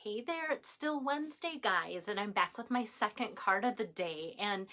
Hey there, it's still Wednesday, guys, and I'm back with my second card of the day. And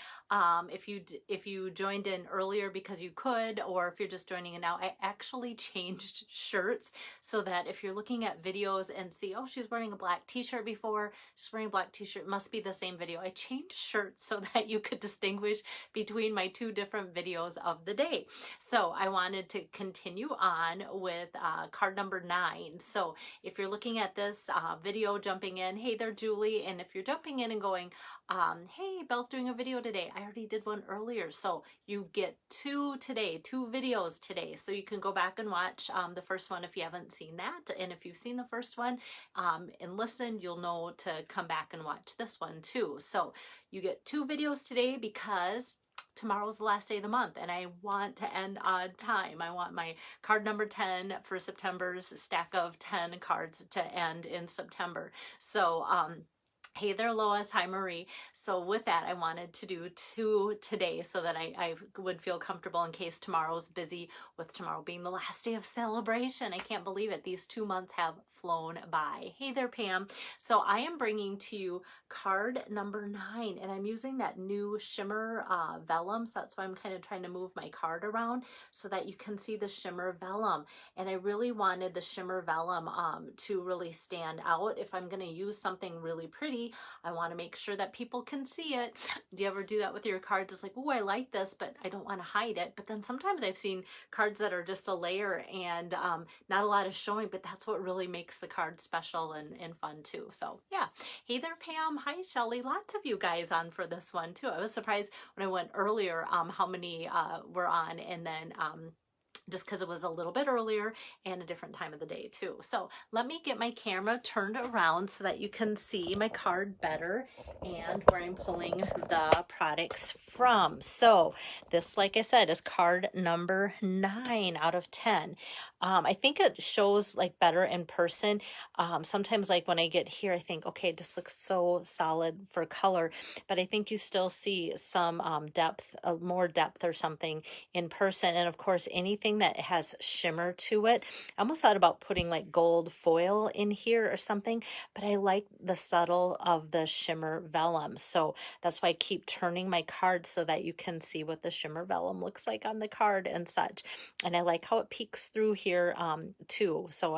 if you joined in earlier because you could, or if you're just joining in now, I actually changed shirts so that if you're looking at videos and see, oh, she's wearing a black t-shirt before, she's wearing a black t-shirt, must be the same video. I changed shirts so that you could distinguish between my two different videos of the day. So I wanted to continue on with card number 9. So if you're looking at this video, jumping in, hey there, Julie. And if you're jumping in and going, hey, Belle's doing a video today. I already did one earlier. So you get two videos today. So you can go back and watch the first one if you haven't seen that. And if you've seen the first one and listened, you'll know to come back and watch this one too. So you get 2 videos today because tomorrow's the last day of the month and I want to end on time. I want my card number 10 for September's stack of 10 cards to end in September. So, hey there, Lois. Hi, Marie. So with that, I wanted to do 2 today so that I would feel comfortable in case tomorrow's busy, with tomorrow being the last day of celebration. I can't believe it. These 2 months have flown by. Hey there, Pam. So I am bringing to you card number 9, and I'm using that new Shimmer Vellum. So that's why I'm kind of trying to move my card around so that you can see the Shimmer Vellum. And I really wanted the Shimmer Vellum to really stand out. If I'm going to use something really pretty, I want to make sure that people can see it. Do you ever do that with your cards? It's like, oh, I like this, but I don't want to hide it. But then sometimes I've seen cards that are just a layer and not a lot is showing, but that's what really makes the card special and fun too. So yeah. Hey there, Pam. Hi, Shelly. Lots of you guys on for this one too. I was surprised when I went earlier how many were on, and then just because it was a little bit earlier and a different time of the day too. So let me get my camera turned around so that you can see my card better and where I'm pulling the products from. So this, like I said, is card number 9 out of 10. I think it shows like better in person. Sometimes like when I get here, I think, okay, it just looks so solid for color, but I think you still see some depth, more depth or something in person. And of course, anything that has shimmer to it. I almost thought about putting like gold foil in here or something, but I like the subtle of the Shimmer Vellum. So that's why I keep turning my card so that you can see what the Shimmer Vellum looks like on the card and such. And I like how it peeks through here too. So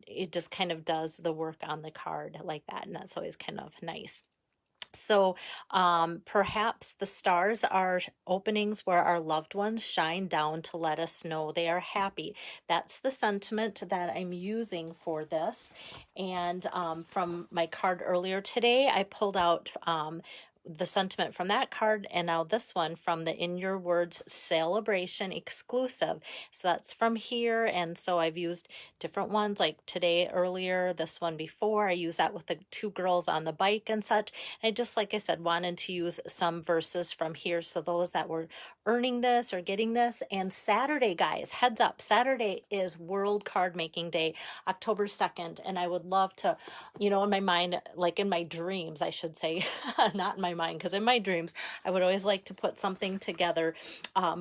it just kind of does the work on the card like that. And that's always kind of nice. So perhaps the stars are openings where our loved ones shine down to let us know they are happy. That's the sentiment that I'm using for this. And from my card earlier today, I pulled out the sentiment from that card, and now this one from the In Your Words Celebration exclusive. So that's from here, and so I've used different ones like today earlier, this one before. I use that with the 2 girls on the bike and such. And I just, like I said, wanted to use some verses from here, so those that were earning this or getting this. And Saturday, guys, heads up, Saturday is World Card Making Day, October 2nd, and I would love to, in my mind, like in my dreams, I should say, not in my mind, because in my dreams I would always like to put something together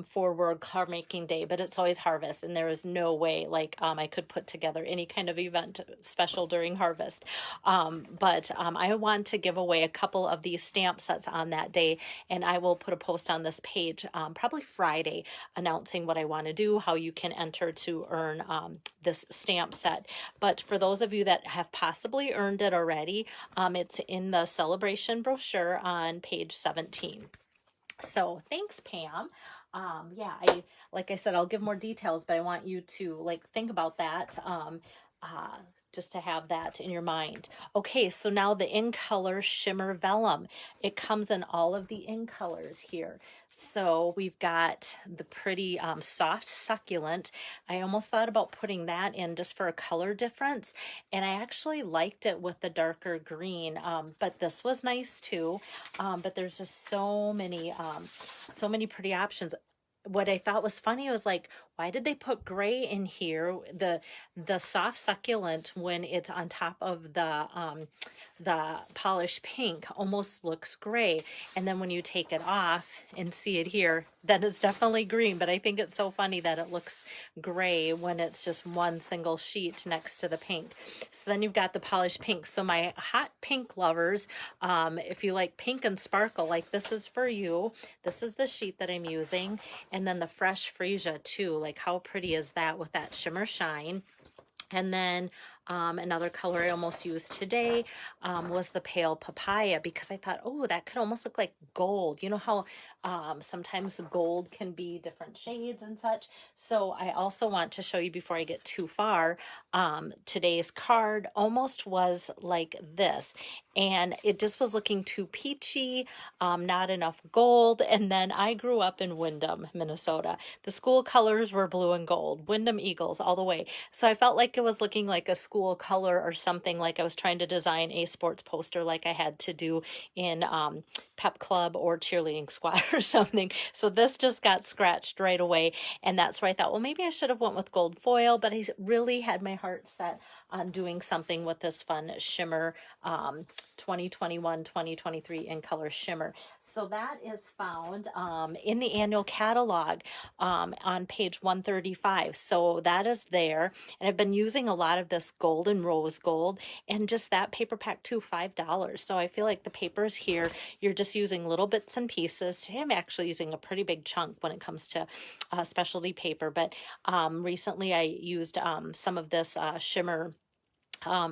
for World Card Making Day, but it's always harvest, and there is no way like I could put together any kind of event special during harvest. But I want to give away a couple of these stamp sets on that day, and I will put a post on this page probably Friday announcing what I want to do, how you can enter to earn this stamp set. But for those of you that have possibly earned it already, it's in the celebration brochure on page 17. So thanks, Pam. Yeah, like I said, I'll give more details, but I want you to like think about that. Just to have that in your mind. Okay, so now the In Color Shimmer Vellum. It comes in all of the in colors here. So we've got the pretty soft succulent. I almost thought about putting that in just for a color difference, and I actually liked it with the darker green, but this was nice too. But there's just so many pretty options. What I thought was funny was like, why did they put gray in here? The soft succulent, when it's on top of the polished pink, almost looks gray. And then when you take it off and see it here, then it's definitely green. But I think it's so funny that it looks gray when it's just one single sheet next to the pink. So then you've got the polished pink. So my hot pink lovers, if you like pink and sparkle, like this is for you. This is the sheet that I'm using. And then the fresh freesia too. Like how pretty is that with that shimmer shine? And then another color I almost used today was the pale papaya, because I thought, oh, that could almost look like gold. You know how sometimes gold can be different shades and such. So I also want to show you, before I get too far, today's card almost was like this. And it just was looking too peachy, not enough gold. And then I grew up in Windham, Minnesota. The school colors were blue and gold, Windham Eagles all the way. So I felt like it was looking like a school color or something, like I was trying to design a sports poster like I had to do in pep club or cheerleading squad or something. So this just got scratched right away. And that's where I thought, well, maybe I should have went with gold foil, but I really had my heart set on doing something with this fun shimmer 2021-2023 in color shimmer. So that is found in the annual catalog on page 135. So that is there. And I've been using a lot of this gold and rose gold, and just that paper pack too, $5. So I feel like the papers here, you're just using little bits and pieces. Today I'm actually using a pretty big chunk when it comes to specialty paper, but recently I used some of this shimmer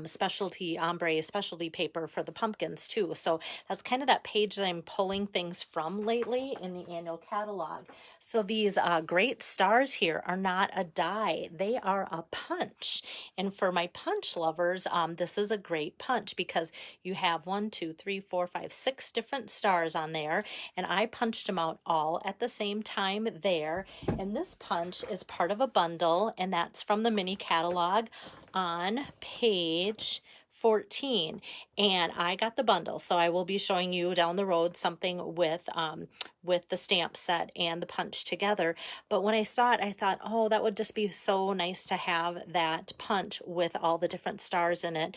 specialty ombre specialty paper for the pumpkins too. So that's kind of that page that I'm pulling things from lately in the annual catalog. So these great stars here are not a die, they are a punch. And for my punch lovers, this is a great punch, because you have 6 different stars on there, and I punched them out all at the same time there. And this punch is part of a bundle, and that's from the mini catalog on page 14, and I got the bundle, so I will be showing you down the road something with the stamp set and the punch together. But when I saw it, I thought, oh, that would just be so nice to have that punch with all the different stars in it.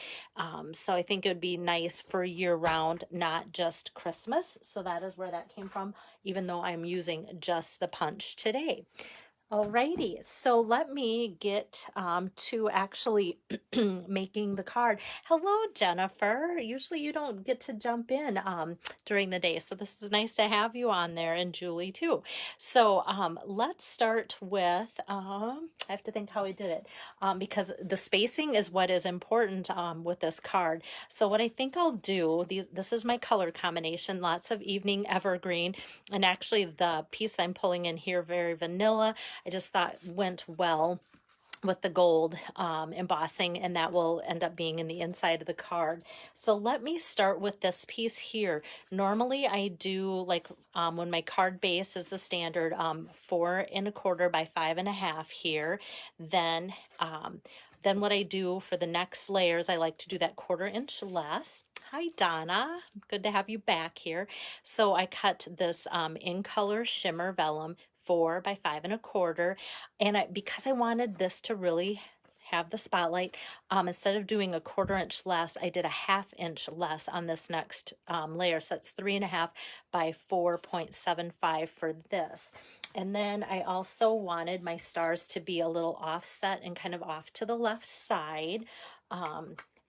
So I think it would be nice for year round, not just Christmas. So that is where that came from, even though I'm using just the punch today. Alrighty, so let me get to actually making the card. Hello, Jennifer. Usually you don't get to jump in during the day, so this is nice to have you on there, and Julie too. So let's start with, I have to think how I did it, because the spacing is what is important with this card. So what I think I'll do, this is my color combination, lots of evening evergreen, and actually the piece I'm pulling in here, very vanilla, I just thought went well with the gold embossing, and that will end up being in the inside of the card. So let me start with this piece here. Normally I do, like when my card base is the standard 4 1/4 by 5 1/2 here, then what I do for the next layers, I like to do that 1/4 inch less. Hi, Donna. Good to have you back here. So I cut this in color shimmer vellum 4 by 5 1/4, and because I wanted this to really have the spotlight, instead of doing a 1/4 inch less, I did a 1/2 inch less on this next layer. So that's 3 1/2 by 4.75 for this. And then I also wanted my stars to be a little offset and kind of off to the left side.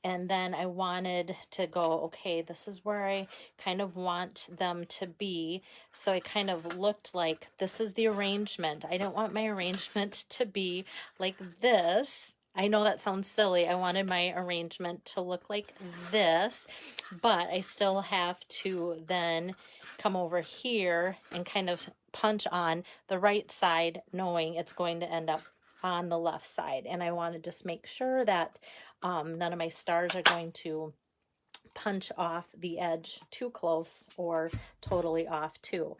And then I wanted to go, okay, this is where I kind of want them to be. So I kind of looked like this is the arrangement. I don't want my arrangement to be like this. I know that sounds silly. I wanted my arrangement to look like this, but I still have to then come over here and kind of punch on the right side, knowing it's going to end up on the left side. And I want to just make sure that none of my stars are going to punch off the edge too close or totally off too.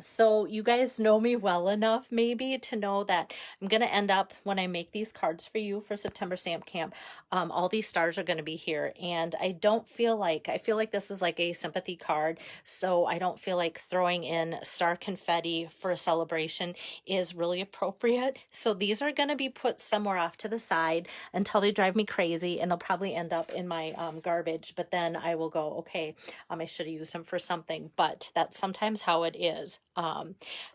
So you guys know me well enough maybe to know that I'm going to end up, when I make these cards for you for September Stamp Camp, all these stars are going to be here. And I feel like this is like a sympathy card. So I don't feel like throwing in star confetti for a celebration is really appropriate. So these are going to be put somewhere off to the side until they drive me crazy, and they'll probably end up in my garbage. But then I will go, okay, I should have used them for something, but that's sometimes how it is.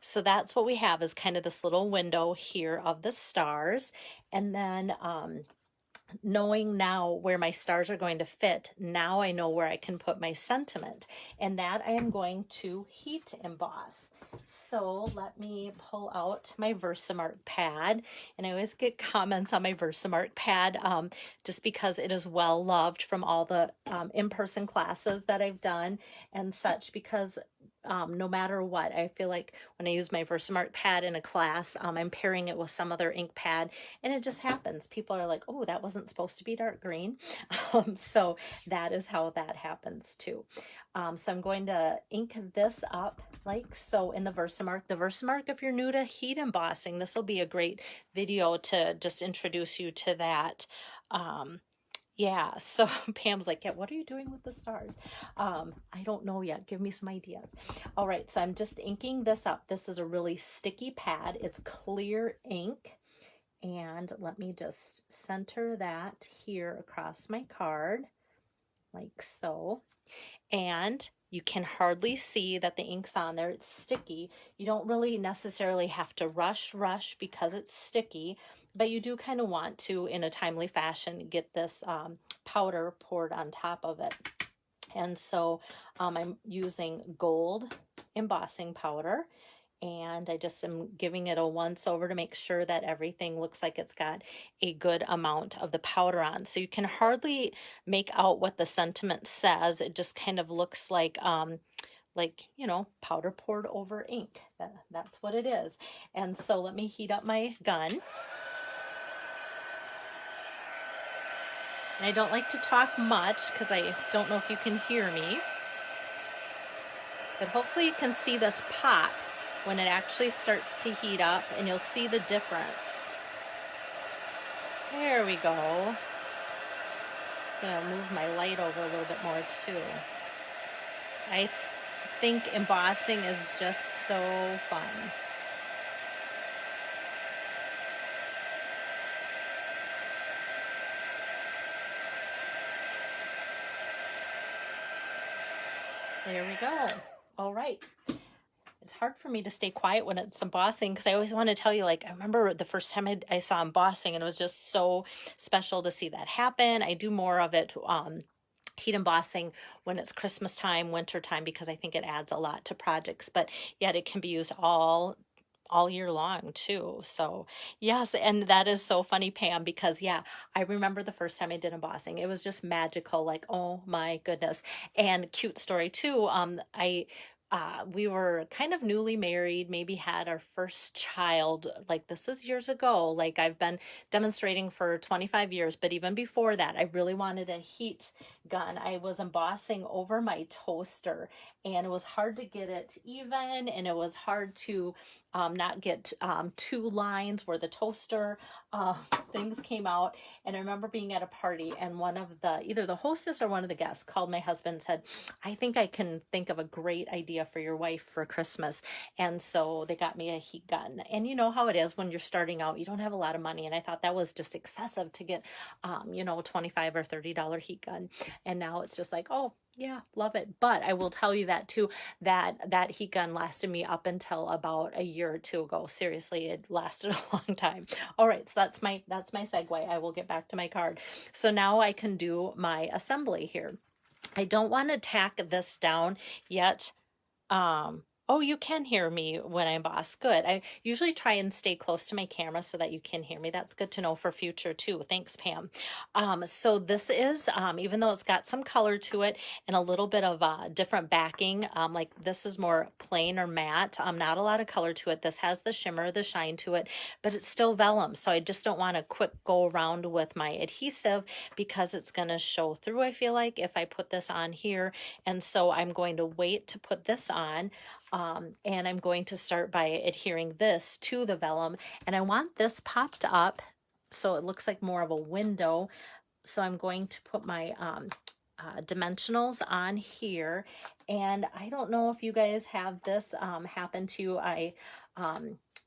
So that's what we have, is kind of this little window here of the stars. And then knowing now where my stars are going to fit, now I know where I can put my sentiment, and that I am going to heat emboss. So let me pull out my Versamark pad, and I always get comments on my Versamark pad just because it is well loved from all the in-person classes that I've done and such, because no matter what, I feel like when I use my Versamark pad in a class, I'm pairing it with some other ink pad, and it just happens. People are like, oh, that wasn't supposed to be dark green. So that is how that happens too. So I'm going to ink this up like so in the Versamark. The Versamark, if you're new to heat embossing, this will be a great video to just introduce you to that. Yeah, so Pam's like, yeah, what are you doing with the stars? I don't know yet. Give me some ideas. All right, so I'm just inking this up. This is a really sticky pad. It's clear ink. And let me just center that here across my card, like so. And you can hardly see that the ink's on there. It's sticky. You don't really necessarily have to rush because it's sticky, but you do kind of want to, in a timely fashion, get this powder poured on top of it. And so I'm using gold embossing powder, and I just am giving it a once over to make sure that everything looks like it's got a good amount of the powder on. So you can hardly make out what the sentiment says. It just kind of looks like you know, powder poured over ink. That's what it is. And so let me heat up my gun. And I don't like to talk much because I don't know if you can hear me. But hopefully you can see this pop when it actually starts to heat up, and you'll see the difference. There we go. I'm gonna move my light over a little bit more too. I think embossing is just so fun. There we go. All right. It's hard for me to stay quiet when it's embossing, because I always want to tell you, like, I remember the first time I saw embossing, and it was just so special to see that happen. I do more of it heat embossing when it's Christmas time, winter time, because I think it adds a lot to projects, but yet it can be used all year long too. So yes, and that is so funny, Pam, because yeah, I remember the first time I did embossing. It was just magical, like, oh my goodness. And cute story too. We were kind of newly married, maybe had our first child, like this is years ago. Like I've been demonstrating for 25 years, but even before that, I really wanted a heat gun. I was embossing over my toaster, and it was hard to get it even, and it was hard to not get two lines where the toaster things came out. And I remember being at a party, and one of either the hostess or one of the guests called my husband and said, I think I can think of a great idea for your wife for Christmas. And so they got me a heat gun. And you know how it is when you're starting out, you don't have a lot of money. And I thought that was just excessive to get, you know, a $25 or $30 heat gun. And now it's just like, oh, yeah, love it. But I will tell you that too, that heat gun lasted me up until about a year or two ago. Seriously, it lasted a long time. All right, so that's my segue. I will get back to my card. So now I can do my assembly here. I don't want to tack this down yet. Oh, you can hear me when I emboss. Good. I usually try and stay close to my camera so that you can hear me. That's good to know for future too. Thanks, Pam. So this is, even though it's got some color to it and a little bit of different backing, like this is more plain or matte, not a lot of color to it. This has the shimmer, the shine to it, but it's still vellum. So I just don't want to quick go around with my adhesive because it's going to show through, I feel like, if I put this on here. And so I'm going to wait to put this on. And I'm going to start by adhering this to the vellum, and I want this popped up so it looks like more of a window. So I'm going to put my dimensionals on here, and I don't know if you guys have this happen to you.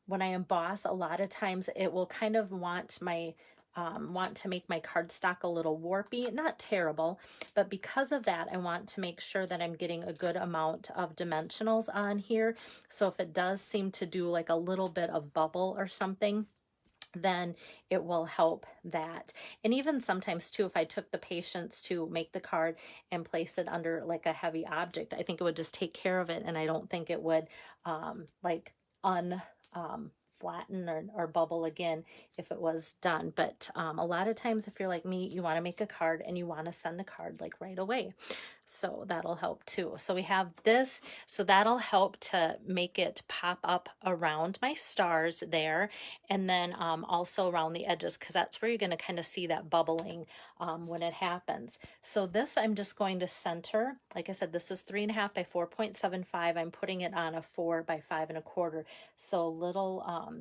When I emboss, a lot of times it will kind of want to make my cardstock a little warpy. Not terrible, but because of that, I want to make sure that I'm getting a good amount of dimensionals on here. So if it does seem to do like a little bit of bubble or something, then it will help that. And even sometimes too, if I took the patience to make the card and place it under like a heavy object, I think it would just take care of it, and I don't think it would like flatten or bubble again if it was done. But a lot of times, if you're like me, you want to make a card and you want to send a card like right away. So that'll help too. So we have this, so that'll help to make it pop up around my stars there, and then also around the edges, because that's where you're going to kind of see that bubbling when it happens. So this I'm just going to center. Like I said, this is 3.5 by 4.75. I'm putting it on a 4 by 5.25. So a little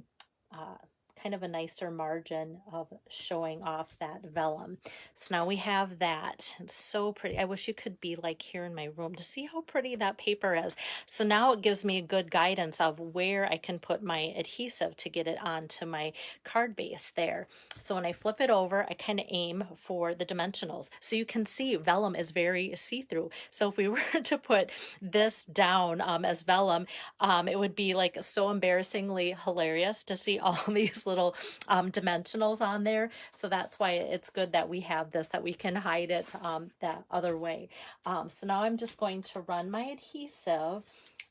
kind of a nicer margin of showing off that vellum. So now we have that. It's so pretty. I wish you could be like here in my room to see how pretty that paper is. So now it gives me a good guidance of where I can put my adhesive to get it onto my card base there. So when I flip it over, I kind of aim for the dimensionals. So you can see vellum is very see-through. So if we were to put this down as vellum, it would be like so embarrassingly hilarious to see all these little dimensionals on there. So that's why it's good that we have this, that we can hide it that other way. So now I'm just going to run my adhesive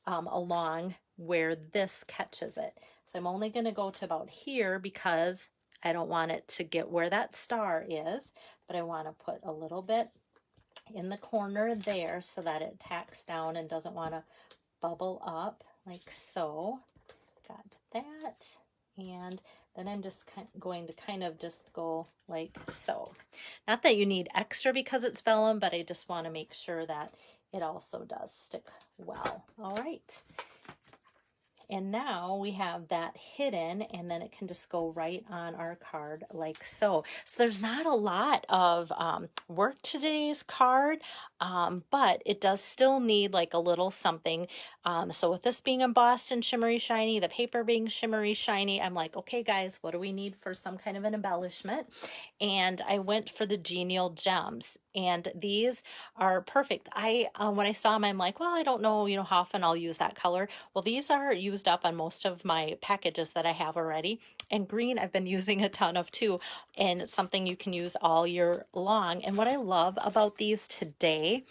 along where this catches it. So I'm only going to go to about here because I don't want it to get where that star is, but I want to put a little bit in the corner there so that it tacks down and doesn't want to bubble up like so. Got that. And then I'm just going to kind of just go like so. Not that you need extra because it's vellum, but I just want to make sure that it also does stick well. All right. And now we have that hidden, and then it can just go right on our card like so. So there's not a lot of work to today's card, but it does still need like a little something. So with this being embossed and shimmery shiny, the paper being shimmery shiny, I'm like, okay guys, what do we need for some kind of an embellishment? And I went for the genial gems, and these are perfect. When I saw them, I'm like, well, I don't know, how often I'll use that color. Well, these are used up on most of my packages that I have already. And green I've been using a ton of too, and it's something you can use all year long. And what I love about these today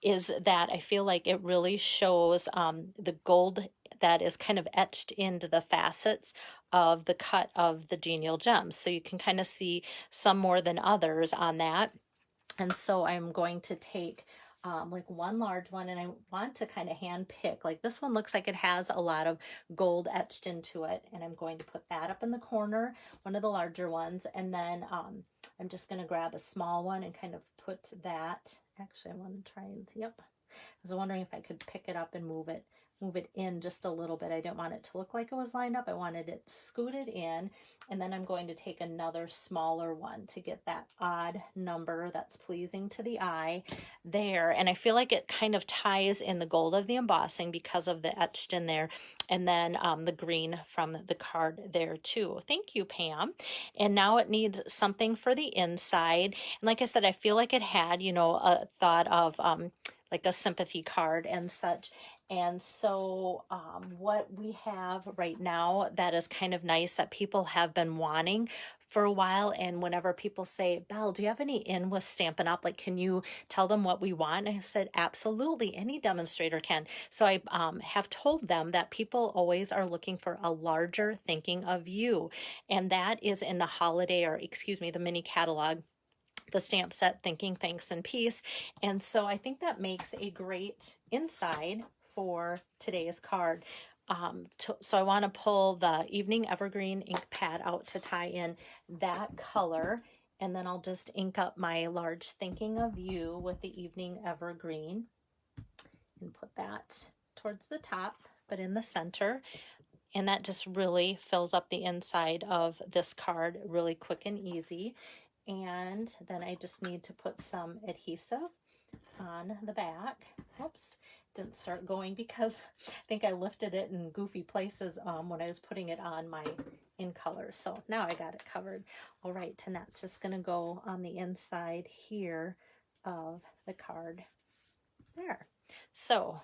is that I feel like it really shows the gold that is kind of etched into the facets of the cut of the genial gems. So you can kind of see some more than others on that. And so I'm going to take like one large one, and I want to kind of hand pick. Like this one looks like it has a lot of gold etched into it, and I'm going to put that up in the corner, one of the larger ones, and then I'm just going to grab a small one and kind of put that. Actually, I want to try and see. Yep. I was wondering if I could pick it up and move it in just a little bit. I didn't want it to look like it was lined up. I wanted it scooted in, and then I'm going to take another smaller one to get that odd number that's pleasing to the eye there. And I feel like it kind of ties in the gold of the embossing because of the etched in there, and then the green from the card there too. Thank you, Pam. And now it needs something for the inside. And like I said, I feel like it had, a thought of like a sympathy card and such. And so what we have right now that is kind of nice that people have been wanting for a while, and whenever people say, Belle, do you have any in with Stampin' Up? Like, can you tell them what we want? And I said, absolutely, any demonstrator can. So I have told them that people always are looking for a larger thinking of you. And that is in the holiday, or excuse me, the mini catalog, the stamp set, Thinking, Thanks, and Peace. And so I think that makes a great inside for today's card. So I want to pull the Evening Evergreen ink pad out to tie in that color, and then I'll just ink up my large Thinking of You with the Evening Evergreen and put that towards the top, but in the center. And that just really fills up the inside of this card really quick and easy. And then I just need to put some adhesive on the back. Oops, didn't start going because I think I lifted it in goofy places when I was putting it on my in color. So now I got it covered. All right, and that's just gonna go on the inside here of the card there. So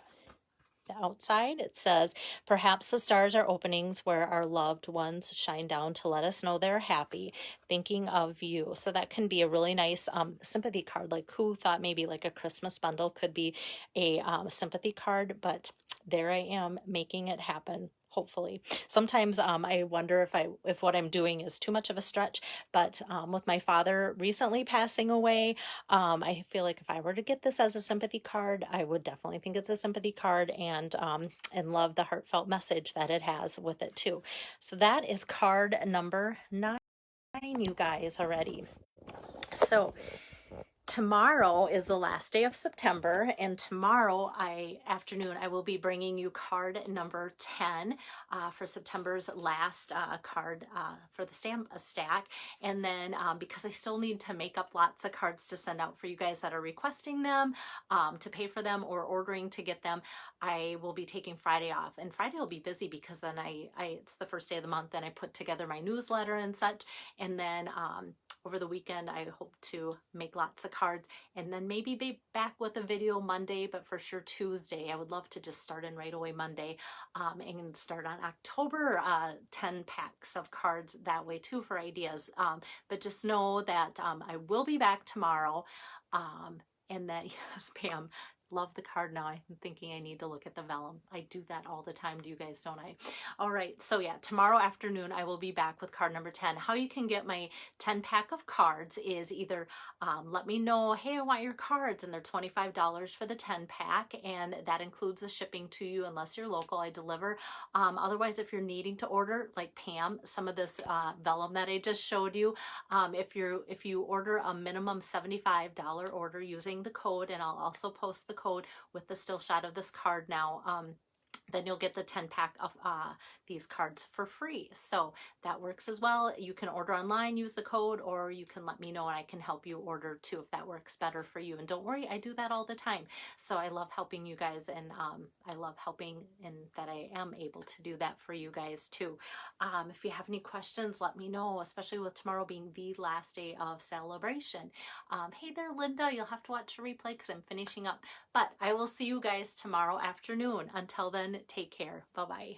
the outside, it says, perhaps the stars are openings where our loved ones shine down to let us know they're happy, thinking of you. So that can be a really nice sympathy card. Like, who thought maybe like a Christmas bundle could be a sympathy card? But there I am making it happen. Hopefully. Sometimes I wonder if what I'm doing is too much of a stretch, but with my father recently passing away, I feel like if I were to get this as a sympathy card, I would definitely think it's a sympathy card, and love the heartfelt message that it has with it too. So that is card number 9, you guys, already. So tomorrow is the last day of September, and tomorrow afternoon I will be bringing you card number 10 for September's last card for the stamp stack. And then because I still need to make up lots of cards to send out for you guys that are requesting them, to pay for them or ordering to get them, I will be taking Friday off. And Friday will be busy because then it's the first day of the month and I put together my newsletter and such. And then over the weekend, I hope to make lots of cards and then maybe be back with a video Monday, but for sure Tuesday. I would love to just start in right away Monday and start on October 10 packs of cards that way too for ideas. But just know that I will be back tomorrow and that, yes, Pam, love the card now. I'm thinking I need to look at the vellum. I do that all the time. Do you guys, don't I? All right. So yeah, tomorrow afternoon, I will be back with card number 10. How you can get my 10 pack of cards is either let me know, hey, I want your cards, and they're $25 for the 10 pack. And that includes the shipping to you unless you're local. I deliver. Otherwise, if you're needing to order, like Pam, some of this vellum that I just showed you, if you order a minimum $75 order using the code, and I'll also post the code with the still shot of this card now, then you'll get the 10 pack of these cards for free. So that works as well. You can order online, use the code, or you can let me know and I can help you order too if that works better for you. And don't worry, I do that all the time. So I love helping you guys, and I love helping and that I am able to do that for you guys too. If you have any questions, let me know, especially with tomorrow being the last day of celebration. Hey there, Linda, you'll have to watch the replay because I'm finishing up. But I will see you guys tomorrow afternoon. Until then, take care. Bye-bye.